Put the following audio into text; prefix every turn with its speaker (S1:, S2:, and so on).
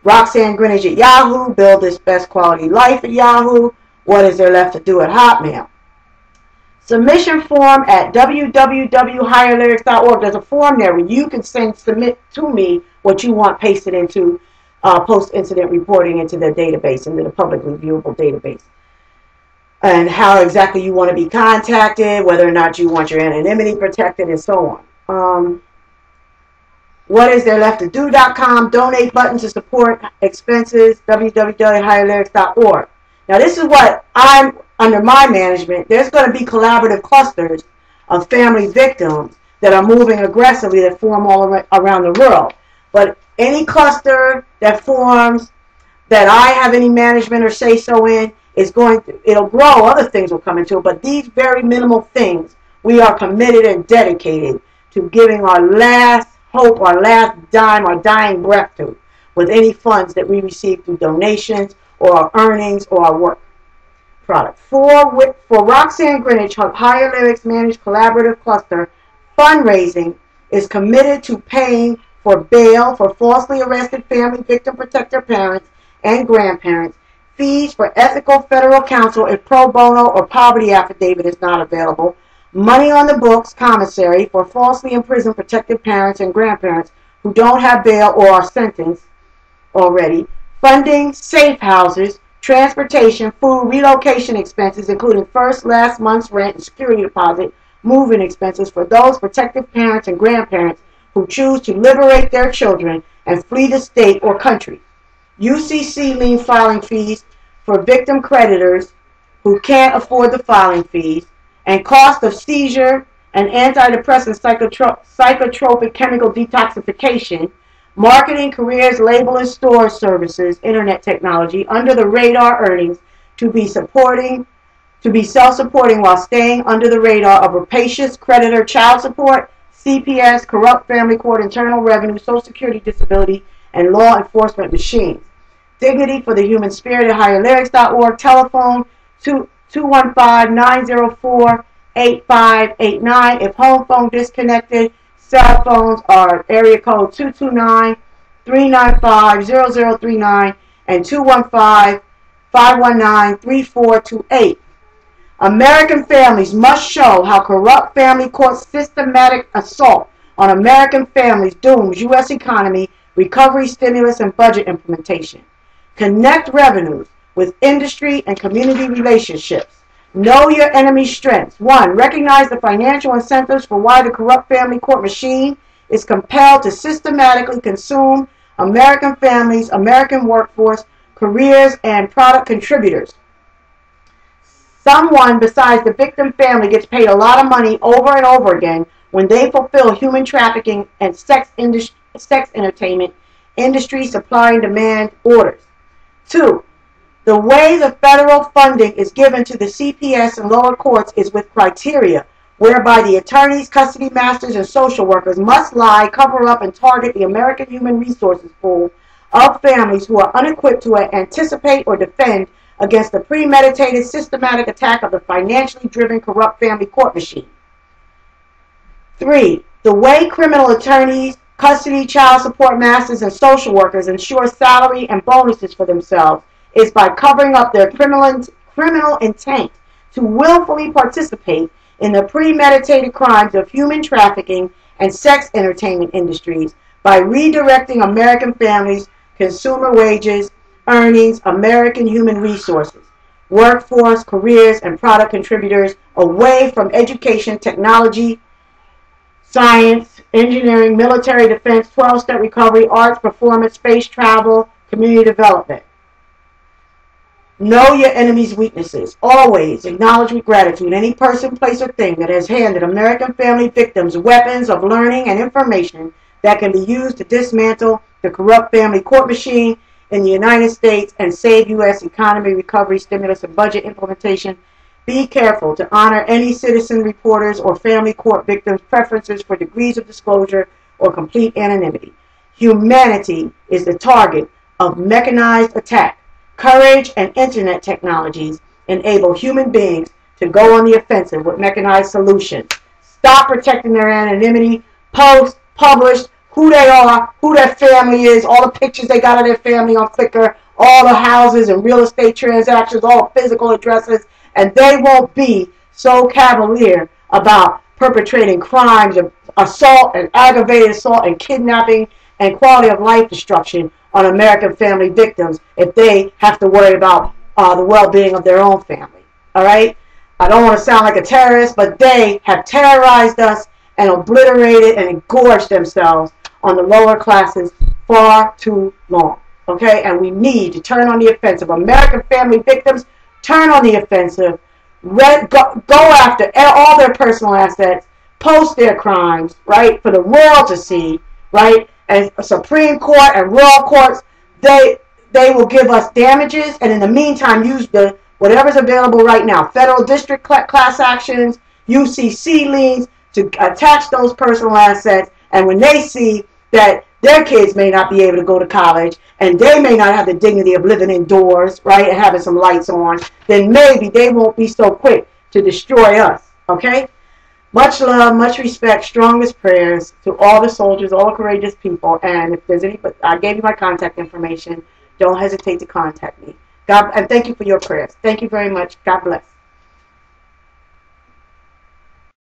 S1: Roxanne Greenwich at Yahoo. Build this best quality life at Yahoo. What is there left to do at Hotmail? Submission form at www.HireLyrics.org. There's a form there where you can submit to me what you want pasted into post-incident reporting into the database, into the publicly viewable database. And how exactly you want to be contacted, whether or not you want your anonymity protected, and so on. What is there left to do.com, donate button to support expenses, www.HireLyrics.org. Now this is what I'm, under my management, there's going to be collaborative clusters of family victims that are moving aggressively that form all around the world. But any cluster that forms that I have any management or say so in is going to, it'll grow, other things will come into it, but these very minimal things we are committed and dedicated to giving our last hope, our last dime, our dying breath to, with any funds that we receive through donations or our earnings or our work product. For Roxanne Greenwich, HireLyrics managed collaborative cluster, fundraising is committed to paying for bail for falsely arrested family victim protector parents and grandparents, fees for ethical federal counsel if pro bono or poverty affidavit is not available, money on the books commissary for falsely imprisoned protected parents and grandparents who don't have bail or are sentenced already, funding safe houses, transportation, food, relocation expenses, including last month's rent and security deposit, moving expenses for those protected parents and grandparents who choose to liberate their children and flee the state or country. UCC lien filing fees for victim creditors who can't afford the filing fees, and cost of seizure and antidepressant psychotropic chemical detoxification, marketing, careers, label and store services, internet technology, under the radar earnings to be self-supporting while staying under the radar of rapacious creditor child support, CPS, corrupt family court, internal revenue, social security, disability, and law enforcement machines. Dignity for the human spirit at HireLyrics.org. Telephone 215-904-8589. If home phone disconnected, cell phones are area code 229-395-0039 and 215-519-3428. American families must show how corrupt family court's systematic assault on American families dooms U.S. economy, recovery, stimulus, and budget implementation. Connect revenues with industry and community relationships. Know your enemy's strengths. 1. Recognize the financial incentives for why the corrupt family court machine is compelled to systematically consume American families, American workforce, careers, and product contributors. Someone besides the victim family gets paid a lot of money over and over again when they fulfill human trafficking and sex entertainment industry supply and demand orders. 2. The way the federal funding is given to the CPS and lower courts is with criteria whereby the attorneys, custody masters, and social workers must lie, cover up, and target the American human resources pool of families who are unequipped to anticipate or defend against the premeditated, systematic attack of the financially driven, corrupt family court machine. 3. The way criminal attorneys, custody, child support masters, and social workers ensure salary and bonuses for themselves is by covering up their criminal intent to willfully participate in the premeditated crimes of human trafficking and sex entertainment industries by redirecting American families, consumer wages, earnings, American human resources, workforce, careers, and product contributors away from education, technology, science, engineering, military defense, 12-step recovery, arts, performance, space travel, community development. Know your enemy's weaknesses. Always acknowledge with gratitude any person, place, or thing that has handed American family victims weapons of learning and information that can be used to dismantle the corrupt family court machine in the United States and save U.S. economy, recovery, stimulus, and budget implementation. Be careful to honor any citizen reporters or family court victims' preferences for degrees of disclosure or complete anonymity. Humanity is the target of mechanized attack. Courage and internet technologies enable human beings to go on the offensive with mechanized solutions. Stop protecting their anonymity. Post, published, who they are, who their family is, all the pictures they got of their family on Flickr, all the houses and real estate transactions, all the physical addresses, and they won't be so cavalier about perpetrating crimes of assault and aggravated assault and kidnapping and quality of life destruction on American family victims if they have to worry about the well-being of their own family. All right? I don't want to sound like a terrorist, but they have terrorized us and obliterated and engorged themselves on the lower classes far too long. Okay? And we need to turn on the offensive. American family victims, turn on the offensive. Go after all their personal assets, post their crimes, right, for the world to see, right? And Supreme Court and royal courts, they will give us damages, and in the meantime, use whatever's available right now, federal district class actions, UCC liens, to attach those personal assets. And when they see that their kids may not be able to go to college, and they may not have the dignity of living indoors, right, and having some lights on, then maybe they won't be so quick to destroy us, okay? Much love, much respect, strongest prayers to all the soldiers, all the courageous people. And if there's I gave you my contact information. Don't hesitate to contact me. God, and thank you for your prayers. Thank you very much. God bless.